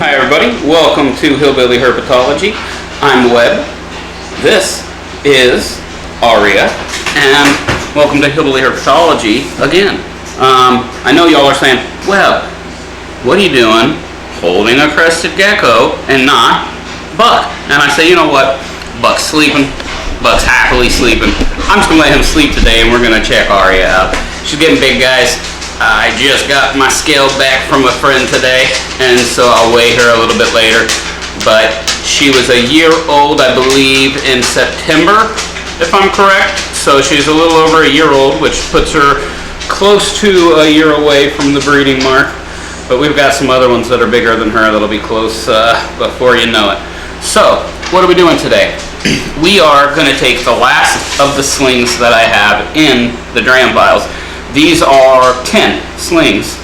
Hi everybody, welcome to Hillbilly Herpetology. I'm Webb. This is Aria, and welcome to Hillbilly Herpetology again. I know y'all are saying, Webb, what are you doing holding a crested gecko and not Buck? And I say, you know what? Buck's sleeping. Buck's happily sleeping. I'm just gonna let him sleep today, and we're gonna check Aria out. She's getting big, guys. I just got my scale back from a friend today, and so I'll weigh her a little bit later. But she was a year old, I believe, in September, if I'm correct. So she's a little over a year old, which puts her close to a year away from the breeding mark. But we've got some other ones that are bigger than her that'll be close before you know it. So, what are we doing today? We are going to take the last of the slings that I have in the dram vials. These are 10 slings.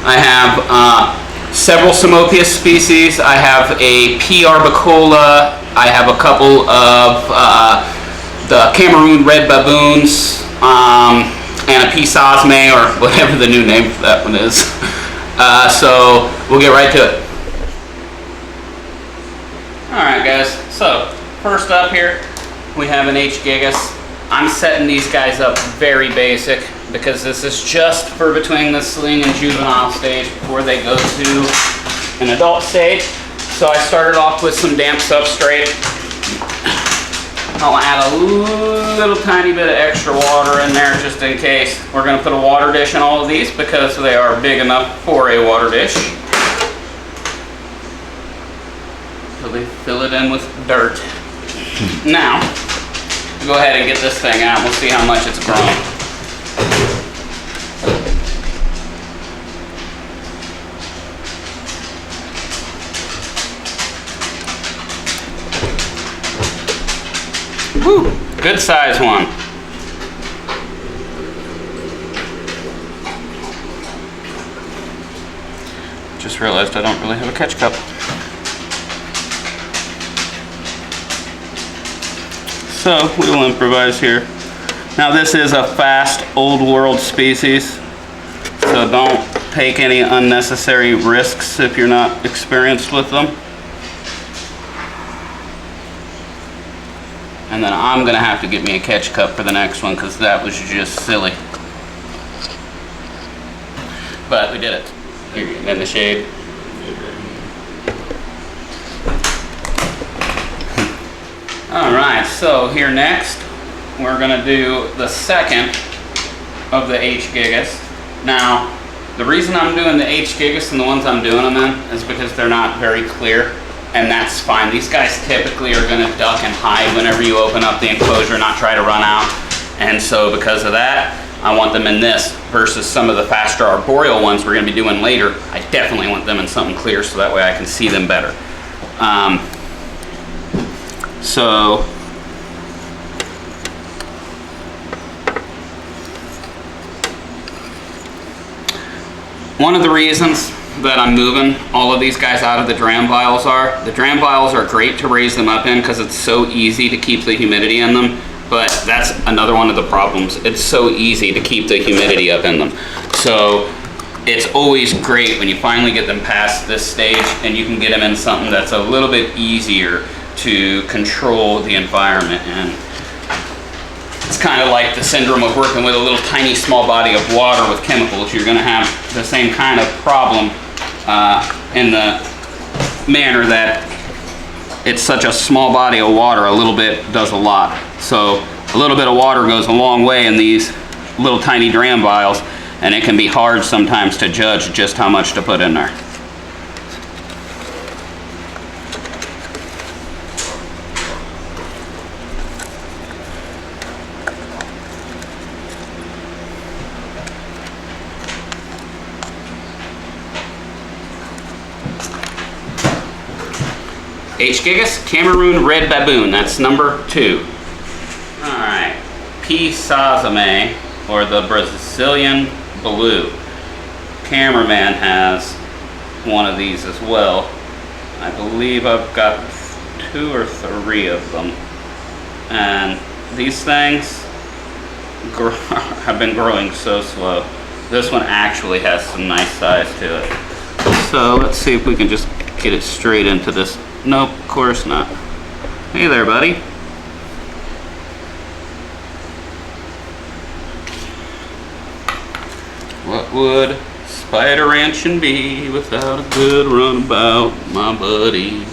I have several Pseumopius species. I have a P. arbicola. I have a couple of the Cameroon red baboons, and a P. sosme, or whatever the new name for that one is. So we'll get right to it. Alright guys, so first up here we have an H. gigas. I'm setting these guys up very basic, because this is just for between the sling and juvenile stage before they go to an adult stage. So I started off with some damp substrate. I'll add a little tiny bit of extra water in there just in case. We're going to put a water dish in all of these because they are big enough for a water dish. So they fill it in with dirt. Now, go ahead and get this thing out. We'll see how much it's grown. Woo, good size one. Just realized I don't really have a catch cup. So we will improvise here. Now this is a fast old world species, so don't take any unnecessary risks if you're not experienced with them. And then I'm gonna have to get me a catch cup for the next one because that was just silly. But we did it. Here, in the shade. Alright, so here next we're gonna do the second of the H. gigas. Now, the reason I'm doing the H. gigas and the ones I'm doing them in is because they're not very clear. And that's fine. These guys typically are going to duck and hide whenever you open up the enclosure, not try to run out. And so because of that, I want them in this versus some of the faster arboreal ones we're going to be doing later. I definitely want them in something clear so that way I can see them better. So one of the reasons that I'm moving all of these guys out of the dram vials the dram vials are great to raise them up in because it's so easy to keep the humidity in them, but that's another one of the problems. It's so easy to keep the humidity up in them. So it's always great when you finally get them past this stage and you can get them in something that's a little bit easier to control the environment. And it's kind of like the syndrome of working with a little tiny small body of water with chemicals. You're going to have the same kind of problem in the manner that it's such a small body of water, a little bit does a lot. So a little bit of water goes a long way in these little tiny dram vials, and it can be hard sometimes to judge just how much to put in there. H. gigas, Cameroon red baboon, that's number 2. Alright, P. sosme, or the Brazilian blue. Cameraman has one of these as well. I believe I've got 2 or 3 of them. And these things have been growing so slow. This one actually has some nice size to it. So let's see if we can just get it straight into this. Nope, of course not. Hey there, buddy. What would Spider Ranching be without a good runabout, my buddy?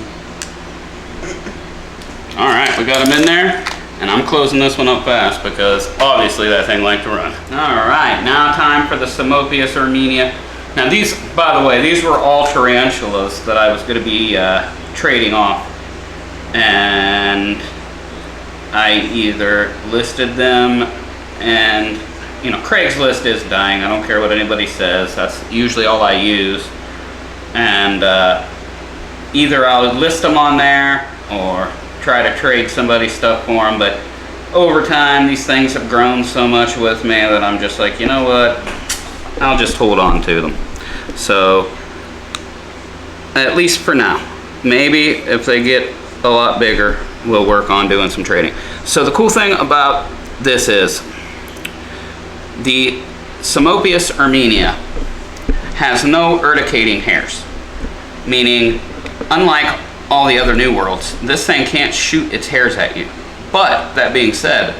Alright, we got him in there, and I'm closing this one up fast because obviously that thing liked to run. Alright, now time for the Pseumopius armenia. Now these, by the way, these were all tarantulas that I was going to be trading off. And I either listed them, and you know, Craigslist is dying. I don't care what anybody says. That's usually all I use. And either I'll list them on there or try to trade somebody's stuff for them. But over time, these things have grown so much with me that I'm just like, you know what? I'll just hold on to them. So, at least for now. Maybe if they get a lot bigger, we'll work on doing some trading. So the cool thing about this is the Pseumopius armenia has no urticating hairs, meaning unlike all the other New Worlds, this thing can't shoot its hairs at you. But that being said,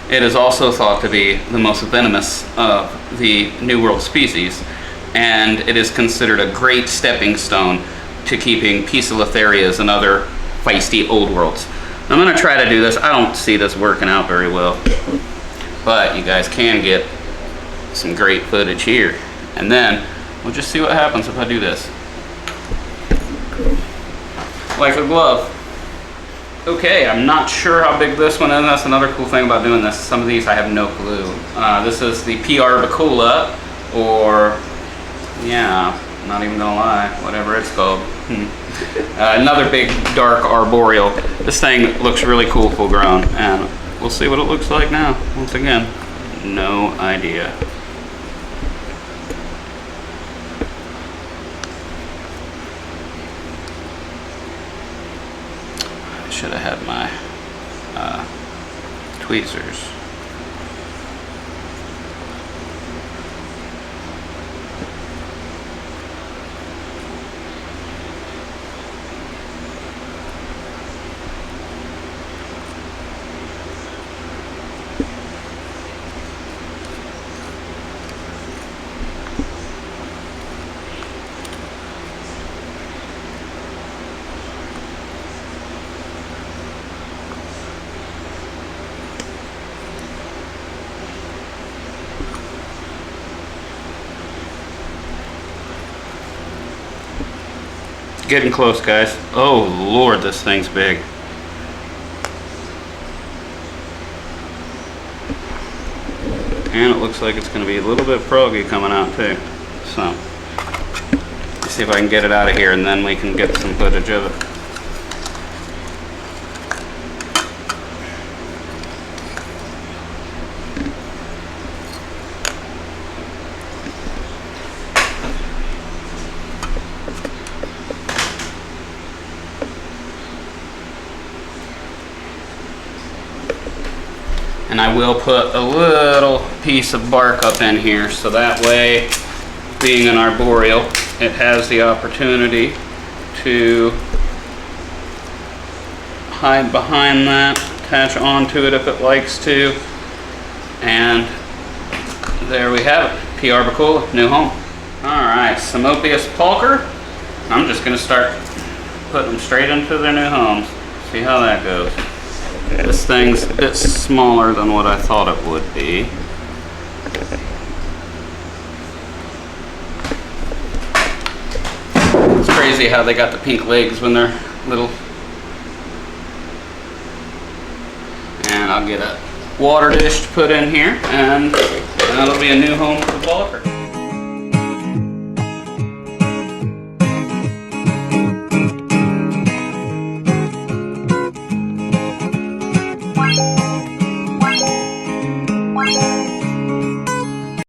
it is also thought to be the most venomous of the New World species, and it is considered a great stepping stone to keeping Poecilotherias and other feisty old worlds. I'm going to try to do this. I don't see this working out very well, but you guys can get some great footage here. And then we'll just see what happens if I do this. Like a glove. Okay, I'm not sure how big this one is. That's another cool thing about doing this. Some of these I have no clue. This is the P. arbicula, or, yeah, not even gonna lie, whatever it's called. Another big dark arboreal. This thing looks really cool full grown, and we'll see what it looks like now. Once again, no idea. Should have had my tweezers. Getting close, guys. Oh Lord, this thing's big. And it looks like it's going to be a little bit froggy coming out too. So, let's see if I can get it out of here, and then we can get some footage of it. And I will put a little piece of bark up in here, so that way, being an arboreal, it has the opportunity to hide behind that, attach onto it if it likes to, and there we have it. P. arbicula, new home. Alright, Pseumopius pulcher. I'm just going to start putting them straight into their new homes. See how that goes. This thing's a bit smaller than what I thought it would be. It's crazy how they got the pink legs when they're little. And I'll get a water dish to put in here, and that'll be a new home for the pulcher.